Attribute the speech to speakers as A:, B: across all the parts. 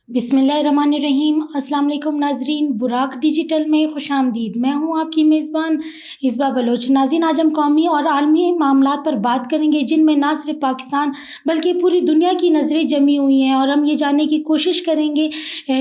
A: بسم اللہ الرحمن الرحیم۔ السلام علیکم ناظرین، براق ڈیجیٹل میں خوش آمدید۔ میں ہوں آپ کی میزبان اصبا بلوچ۔ ناظرین، آج ہم قومی اور عالمی معاملات پر بات کریں گے جن میں نہ صرف پاکستان بلکہ پوری دنیا کی نظریں جمی ہوئی ہیں، اور ہم یہ جاننے کی کوشش کریں گے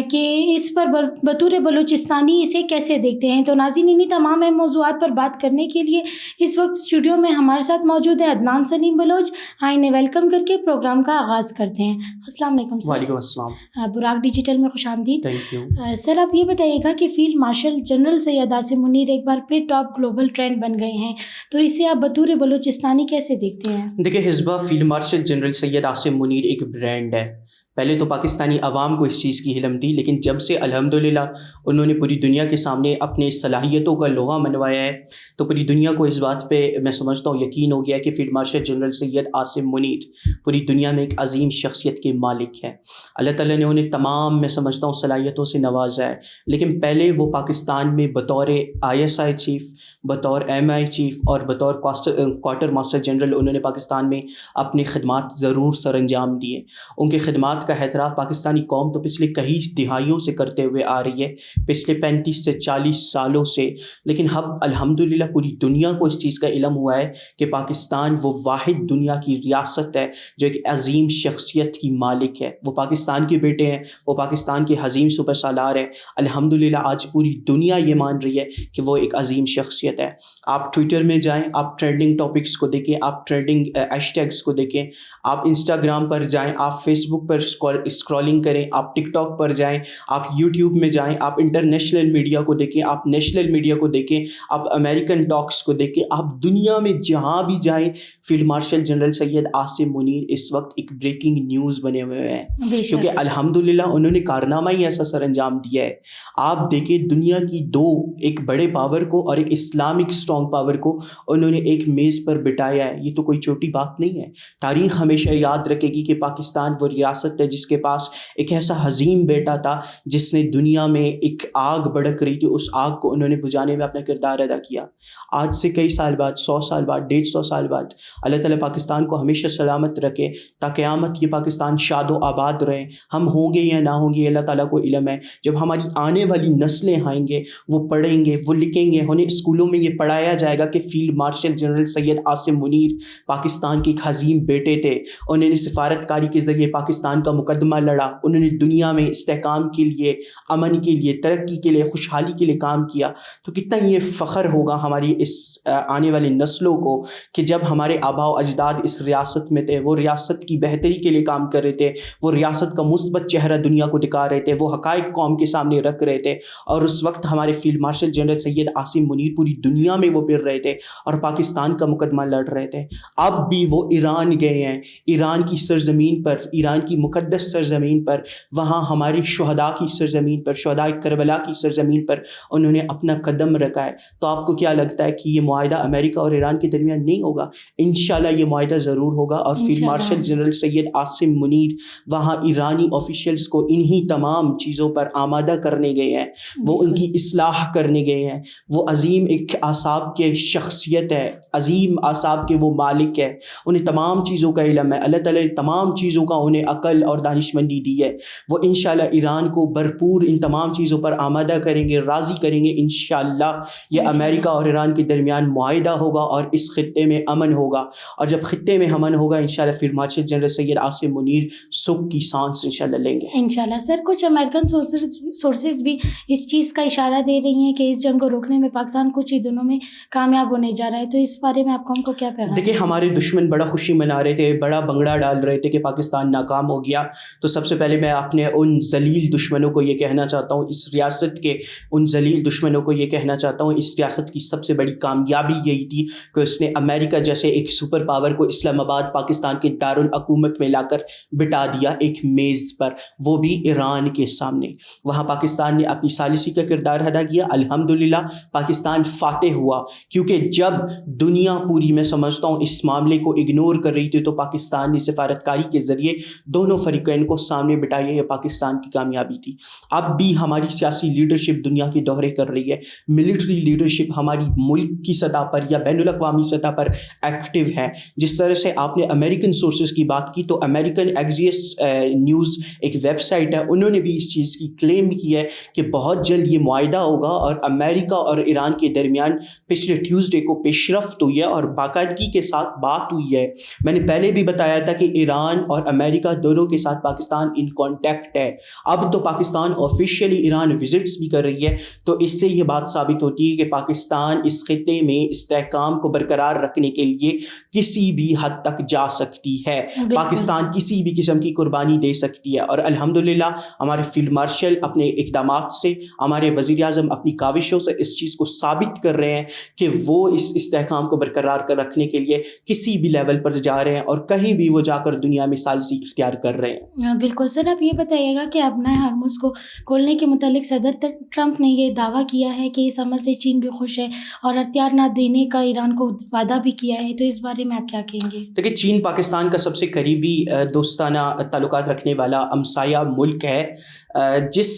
A: کہ اس پر بطور بلوچستانی اسے کیسے دیکھتے ہیں۔ تو ناظرین، انہی تمام اہم موضوعات پر بات کرنے کے لیے اس وقت اسٹوڈیو میں ہمارے ساتھ موجود ہے عدنان سلیم بلوچ۔ آئیں ویلکم کر کے پروگرام کا آغاز کرتے ہیں۔ السلام علیکم سر۔
B: وعلیکم السلام۔
A: براق ڈیجیٹل میں خوش آمدید۔
B: تھینک یو
A: سر، آپ یہ بتائیے گا کہ field marshal general Syed Asim Munir ایک بار پھر ٹاپ گلوبل ٹرینڈ بن گئے ہیں، تو اسے آپ بطور بلوچستانی کیسے دیکھتے ہیں؟
B: دیکھیں، حزبہ field marshal general Syed Asim Munir ایک برانڈ ہے۔ پہلے تو پاکستانی عوام کو اس چیز کی علم تھی، لیکن جب سے الحمدللہ انہوں نے پوری دنیا کے سامنے اپنے صلاحیتوں کا لوہا منوایا ہے تو پوری دنیا کو اس بات پہ میں سمجھتا ہوں یقین ہو گیا کہ field marshal general Syed Asim Munir پوری دنیا میں ایک عظیم شخصیت کے مالک ہے۔ اللہ تعالیٰ نے انہیں تمام میں سمجھتا ہوں صلاحیتوں سے نوازا ہے، لیکن پہلے وہ پاکستان میں بطور ISI چیف، بطور MI چیف اور بطور کوارٹر ماسٹر جنرل انہوں نے پاکستان میں اپنی خدمات ضرور سر انجام دیے۔ ان کے خدمات کا اعتراف پاکستانی قوم تو پچھلے کئی دہائیوں سے کرتے ہوئے آ رہی ہے، پچھلے 35 سے 40 سالوں سے، لیکن اب الحمدللہ پوری دنیا کو اس چیز کا علم ہوا ہے کہ پاکستان وہ واحد دنیا کی ریاست ہے جو ایک عظیم شخصیت کی مالک ہے۔ وہ پاکستان کے بیٹے ہیں، وہ پاکستان کے عظیم سپر سالار ہیں۔ الحمدللہ آج پوری دنیا یہ مان رہی ہے کہ وہ ایک عظیم شخصیت ہے۔ آپ ٹویٹر میں جائیں، آپ ٹرینڈنگ ٹاپکس کو دیکھیں، آپ ٹرینڈنگ ہیش ٹیگس کو دیکھیں، آپ انسٹاگرام پر جائیں، آپ فیس بک پر اسکرولنگ کریں، آپ ٹک ٹاک پر جائیں، آپ یوٹیوب میں جائیں، آپ انٹرنیشنل میڈیا کو دیکھیں، آپ نیشنل میڈیا کو دیکھیں، آپ امریکن ٹاکس کو دیکھیں، آپ دنیا میں جہاں بھی جائیں، field marshal general Syed Asim Munir اس وقت ایک بریکنگ نیوز بنے ہوئے ہیں، کیونکہ الحمدللہ انہوں نے کارنامہ ہی ایسا سر انجام دیا ہے۔ آپ دیکھیں دنیا کی دو ایک بڑے پاور کو اور ایک اسلامک اسٹرانگ پاور کو انہوں نے ایک میز پر بٹایا ہے، یہ تو کوئی چھوٹی بات نہیں ہے۔ تاریخ ہمیشہ یاد رکھے گی کہ پاکستان وہ ریاست ہے جس کے پاس ایک ایسا عظیم بیٹا تھا جس نے دنیا میں ایک آگ بھڑک رہی تھی، اس آگ کو انہوں نے بجھانے میں اپنا کردار ادا کیا۔ آج سے کئی سال بعد، 100 سال بعد، 150 سال بعد، اللہ تعالیٰ پاکستان کو ہمیشہ سلامت رکھے تا قیامت یہ پاکستان شاد و آباد رہے۔ ہم ہوں گے یا نہ ہوں گے اللہ تعالیٰ کو علم ہے۔ جب ہماری آنے والی نسلیں آئیں گے، وہ پڑھیں گے، وہ لکھیں گے، انہیں اسکولوں میں یہ پڑھایا جائے گا کہ field marshal general Syed Asim Munir Pakistan کے ایک عظیم بیٹے تھے، انہوں نے سفارتکاری کے ذریعے پاکستان کا مقدمہ لڑا، انہوں نے دنیا میں استحکام کے لیے، امن کے لیے، ترقی کے لیے، خوشحالی کے لیے کام کیا۔ تو کتنا یہ فخر ہوگا ہماری اس آنے والی نسلوں کو کہ جب ہمارے آباء و اجداد اس ریاست میں تھے، وہ ریاست کی بہتری کے لیے کام کر رہے تھے، وہ ریاست کا مثبت چہرہ دنیا کو دکھا رہے تھے، وہ حقائق قوم کے سامنے رکھ رہے تھے، اور اس وقت ہمارے field marshal general Syed Asim Munir پوری دنیا میں وہ پھر رہے تھے اور پاکستان کا مقدمہ لڑ رہے تھے۔ اب بھی وہ ایران گئے ہیں، ایران کی سرزمین پر، ایران کی مقدس سرزمین پر، وہاں ہماری شہداء کی سرزمین پر، شہداء کربلا کی سرزمین پر انہوں نے اپنا قدم رکھا ہے۔ تو آپ کو کیا لگتا ہے کہ یہ معاہدہ امریکہ اور ایران کے درمیان نہیں ہوگا؟ انشاءاللہ یہ معاہدہ ضرور ہوگا، اور field marshal general Syed Asim Munir وہاں ایرانی آفیشلز کو انہی تمام چیزوں پر آمادہ کرنے گئے ہیں، وہ ان کی اصلاح کرنے گئے ہیں۔ وہ عظیم ایک اعصاب کے شخصیت ہے، عظیم اعصاب کے وہ مالک ہے، انہیں تمام چیزوں کا علم ہے، اللہ تعالیٰ نے تمام چیزوں کا انہیں عقل اور دانشمندی دی ہے۔ وہ انشاءاللہ ایران کو بھرپور ان تمام چیزوں پر آمادہ کریں گے، راضی کریں گے۔ انشاءاللہ یہ امریکہ اور ایران کے درمیان معاہدہ ہوگا اور اس خطے میں امن ہوگا، اور جب خطے میں امن ہوگا انشاءاللہ field marshal general Syed Asim Munir سکھ کی سانس انشاءاللہ لیں گے
A: انشاءاللہ۔ سر، کچھ امریکن سورسز بھی اس چیز کا اشارہ دے رہی ہیں کہ اس جنگ کو روکنے میں پاکستان کچھ ہی دنوں میں کامیاب ہونے جا رہا ہے، تو اس بارے میں آپ کو کیا پیغام؟
B: دیکھیں، ہمارے دشمن بڑا خوشی منا رہے تھے، بڑا بنگڑا ڈال رہے تھے کہ پاکستان ناکام ہو گیا، تو سب سے پہلے میں اپنے ان ذلیل دشمنوں کو یہ کہنا چاہتا ہوں، اس ریاست کے ان ذلیل دشمنوں کو یہ کہنا چاہتا ہوں، اس ریاست کی سب سے بڑی کامیابی یہی تھی کہ اس نے امریکہ جیسے ایک سپر پاور کو اسلام آباد پاکستان کے دارالحکومت میں لا کر بٹا دیا ایک میز پر، وہ بھی ایران کے سامنے۔ وہاں پاکستان نے اپنی ثالثی کا کردار ادا کیا، الحمدللہ پاکستان فاتح ہوا، کیونکہ جب دنیا پوری میں سمجھتا ہوں اس معاملے کو اگنور کر رہی تھی تو پاکستان نے سفارتکاری کے ذریعے دونوں فریقین کو سامنے بٹھائی ہے، یہ پاکستان کی کامیابی تھی۔ اب بھی ہماری سیاسی لیڈرشپ دنیا کے دورے کر رہی ہے، ملٹری لیڈرشپ ہماری ملک کی سطح پر یا بین الاقوامی سطح پر ایکٹیو ہے۔ جس طرح سے آپ نے امریکن سورسز کی بات کی تو امریکن ایگزیس نیوز ایک ویب سائٹ ہے، انہوں نے بھی اس چیز کی کلیم کی ہے کہ بہت جلد یہ معاہدہ ہوگا، اور امریکہ اور ایران کے درمیان پچھلے ٹیوزڈے کو پیش رفت ہوئی ہے اور باقاعدگی کے ساتھ بات ہوئی ہے۔ میں نے پہلے بھی بتایا تھا کہ ایران اور امریکہ دونوں کے ساتھ پاکستان ان کانٹیکٹ ہے۔ اب تو پاکستان آفیشیلی ایران وزٹس بھی کر رہی ہے، تو اس سے یہ بات ثابت ہوتی ہے کہ پاکستان اس خطے میں استحکام کو برقرار رکھنے کے لیے کسی بھی حد تک جا سکتی ہے۔ پاکستان کسی بھی قسم کی قربانی دے سکتی ہے، اور الحمدللہ ہمارے فیلڈ مارشل اپنے اقدامات سے، ہمارے وزیر اعظم اپنی کاوشوں سے اس چیز کو ثابت کر رہے ہیں کہ وہ اس استحکام کو برقرار کر رکھنے کے لیے کسی بھی لیول پر جا رہے ہیں، اور کہیں بھی وہ جا کر دنیا میں ثالثی اختیار کر رہے ہیں۔
A: بالکل سر، آپ یہ بتائیے گا کہ ابنائے ہارمز کو کھولنے کے متعلق صدر ٹرمپ نے یہ دعویٰ کیا ہے کہ اس عمل سے چین بھی خوش ہے اور ہتھیار نہ دینے کا ایران کو وعدہ بھی کیا ہے، تو اس بارے میں آپ کیا کہیں گے؟
B: دیکھیے، چین پاکستان کا سب سے قریبی دوستانہ تعلقات رکھنے والا ہمسایہ ملک ہے، جس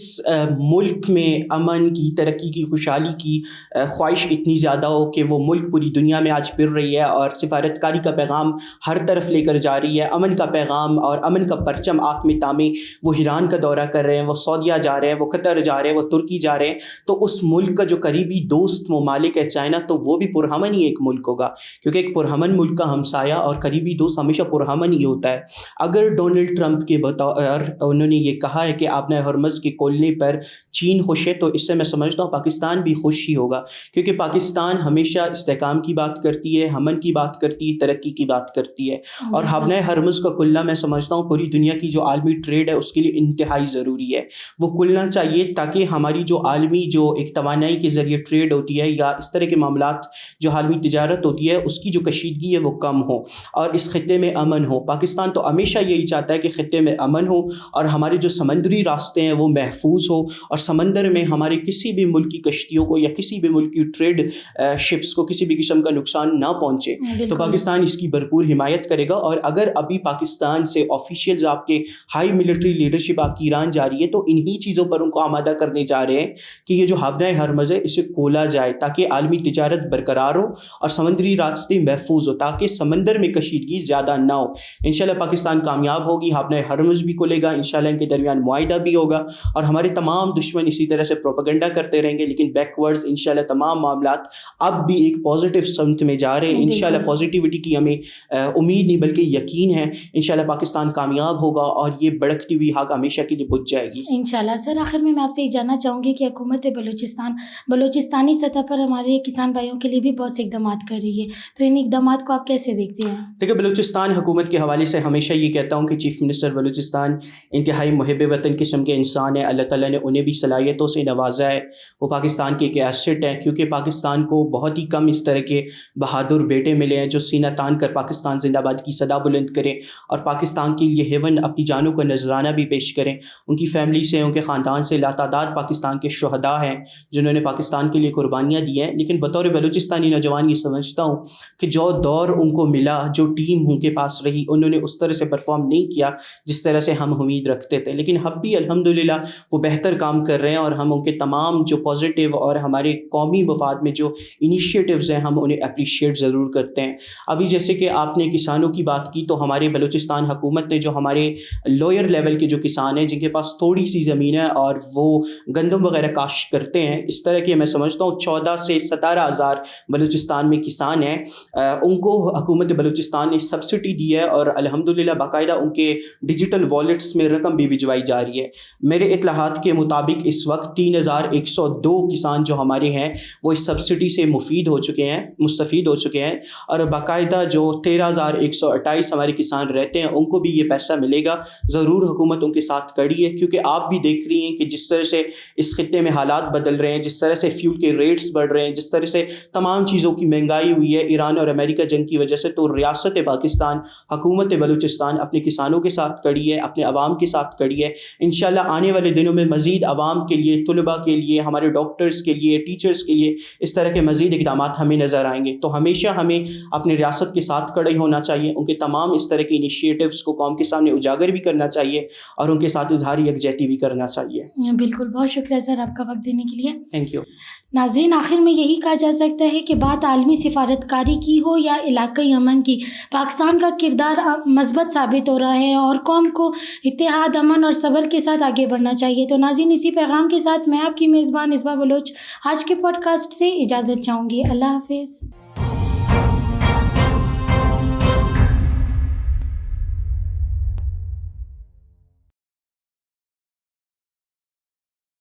B: ملک میں امن کی، ترقی کی، خوشحالی کی خواہش اتنی زیادہ ہو کہ وہ ملک پوری دنیا میں آج پھر رہی ہے اور سفارتکاری کا پیغام ہر طرف لے کر جا رہی ہے، امن کا پیغام اور امن کا پرچم آنکھ میں تامے وہ ایران کا دورہ کر رہے ہیں، وہ سعودیہ جا رہے ہیں، وہ قطر جا رہے ہیں، وہ ترکی جا رہے ہیں، تو اس ملک کا جو قریبی دوست ممالک ہے چائنا، تو وہ بھی پرامن ہی ایک ملک ہوگا، کیونکہ ایک پرامن ملک کا ہمسایہ اور قریبی دوست ہمیشہ پرامن ہی ہوتا ہے۔ اگر ڈونلڈ ٹرمپ کے بطور انہوں نے یہ کہا ہے کہ آپ نے ہرمز کے کھولنے پر چین خوش ہے، تو اس سے میں سمجھتا ہوں پاکستان بھی خوش ہی ہوگا، کیونکہ پاکستان ہمیشہ استحکام کی بات کرتی ہے، امن کی بات کرتی ہے، ترقی کی بات کرتی ہے، اور ہابنہ ہرمز کا کھلنا میں سمجھتا ہوں پوری دنیا کی جو عالمی ٹریڈ ہے اس کے لیے انتہائی ضروری ہے، وہ کھلنا چاہیے تاکہ ہماری جو عالمی جو ایک توانائی کے ذریعے ٹریڈ ہوتی ہے یا اس طرح کے معاملات جو عالمی تجارت ہوتی ہے اس کی جو کشیدگی ہے وہ کم ہو اور اس خطے میں امن ہو۔ پاکستان تو ہمیشہ یہی چاہتا ہے کہ خطے میں امن ہو اور ہمارے جو سمندری راستے ہیں وہ محفوظ ہو، اور سمندر میں ہمارے کسی بھی ملک کی کشتیوں کو یا کسی بھی ملک کی ٹریڈ شپس کو کسی بھی قسم کا نقصان نہ پہنچے۔ تو پاکستان اس کی بھرپور حمایت کرے گا، اور اگر ابھی پاکستان سے آفیشیلز آپ کے ہائی ملٹری لیڈرشپ آپ کی ایران جا رہی ہے تو انہی چیزوں پر ان کو آمادہ کرنے جا رہے ہیں کہ یہ جو ہابنہ ہرمز ہے اسے کھولا جائے تاکہ عالمی تجارت برقرار ہو اور سمندری راستے محفوظ ہو، تاکہ سمندر میں کشیدگی زیادہ نہ ہو۔ انشاءاللہ پاکستان کامیاب ہوگی، ہابنہ ہرمز بھی کھلے گا، انشاءاللہ ان کے درمیان معاہدہ بھی ہوگا، اور ہمارے تمام دشمن اسی طرح سے پروپیگنڈا کرتے رہیں گے، لیکن بیک ورڈز انشاءاللہ تمام معاملات اب بھی ایک پازیٹیو سمت میں جا رہے ہیں۔ انشاءاللہ پازیٹیوٹی کی ہمیں امید نہیں بلکہ یقین ہے، انشاءاللہ پاکستان کامیاب ہوگا اور یہ بڑھتی ہوئی آگ ہمیشہ کے لیے بجھ جائے گی
A: انشاءاللہ۔ سر آخر میں آپ سے یہ جاننا چاہوں گی کہ حکومت بلوچستانی سطح پر ہمارے کسان بھائیوں کے لیے بھی بہت سے اقدامات کر رہی ہے، تو ان اقدامات کو آپ کیسے دیکھتے ہیں؟
B: دیکھیں، بلوچستان حکومت کے حوالے سے ہمیشہ یہ کہتا ہوں کہ چیف منسٹر بلوچستان انتہائی محب وطن قسم کے انسان ہے، اللہ تعالیٰ نے انہیں بھی صلاحیتوں سے نوازا ہے، وہ پاکستان کے ایک ایسٹ ہے، کیونکہ پاکستان کو بہت ہی کم اس طرح کے بہادر بیٹے ملے ہیں جو سینہ تان کر پاکستان زندہ باد کی صدا بلند کریں اور پاکستان کے لیے ہیون اپنی جانوں کا نذرانہ بھی پیش کریں۔ ان کی فیملی سے، ان کے خاندان سے لاتعداد پاکستان کے شہداء ہیں جنہوں نے پاکستان کے لیے قربانیاں دی ہیں، لیکن بطور بلوچستانی نوجوان یہ سمجھتا ہوں کہ جو دور ان کو ملا، جو ٹیم ان کے پاس رہی، انہوں نے اس طرح سے پرفارم نہیں کیا جس طرح سے ہم امید رکھتے تھے، لیکن اب بھی الحمدللہ وہ بہتر کام کر رہے ہیں، اور ہم ان کے تمام جو پازیٹیو اور ہمارے قومی مفاد میں جو انیشیٹوز ہیں ہم انہیں اپریشیٹ ضرور کرتے ہیں۔ ابھی جیسے کہ آپ نے کسانوں کی بات کی، تو ہمارے بلوچستان حکومت نے جو ہمارے لوئر لیول کے جو کسان ہیں جن کے پاس تھوڑی سی زمین ہے اور وہ گندم وغیرہ کاشت کرتے ہیں، اس طرح کے میں سمجھتا ہوں 14 سے 17 ہزار بلوچستان میں کسان ہیں، ان کو حکومت بلوچستان نے سبسڈی دی ہے اور الحمدللہ باقاعدہ ان کے ڈیجیٹل والیٹس میں رقم بھی بھجوائی جا رہی ہے۔ میرے اطلاعات کے مطابق اس وقت 3102 کسان جو ہمارے ہیں وہ اس سبسڈی سے مستفید ہو چکے ہیں، اور باقاعدہ جو 13,128 ہمارے کسان رہتے ہیں ان کو بھی یہ پیسہ ملے گا۔ ضرور حکومت ان کے ساتھ کڑی ہے، کیونکہ آپ بھی دیکھ رہی ہیں کہ جس طرح سے اس خطے میں حالات بدل رہے ہیں، جس طرح سے فیول کے ریٹس بڑھ رہے ہیں، جس طرح سے تمام چیزوں کی مہنگائی ہوئی ہے ایران اور امریکہ جنگ کی وجہ سے، تو ریاست پاکستان، حکومت بلوچستان اپنے کسانوں کے ساتھ کڑی ہے، اپنے عوام کے ساتھ کڑی ہے۔ انشاءاللہ آنے والے دنوں میں مزید عوام عوام کے لیے، طلباء کے لیے، ہمارے ڈاکٹرز کے لیے، ٹیچرز کے لیے اس طرح کے مزید اقدامات ہمیں نظر آئیں گے. تو ہمیشہ ہمیں اپنے ریاست کے ساتھ کھڑے ہونا چاہیے، ان کے تمام اس طرح کے انیشیٹوز کو قوم کے سامنے اجاگر بھی کرنا چاہیے اور ان کے ساتھ اظہار یکجہتی بھی کرنا چاہیے.
A: بالکل، بہت شکریہ سر آپ کا وقت دینے کے لیے.
B: Thank you.
A: ناظرین، آخر میں یہی کہا جا سکتا ہے کہ بات عالمی سفارتکاری کی ہو یا علاقائی امن کی، پاکستان کا کردار مثبت ثابت ہو رہا ہے اور قوم کو اتحاد، امن اور صبر کے ساتھ آگے بڑھنا چاہیے. تو ناظرین، اسی پیغام کے ساتھ میں آپ کی میزبان اصبا بلوچ آج کے پوڈ کاسٹ سے اجازت چاہوں گی. اللہ حافظ.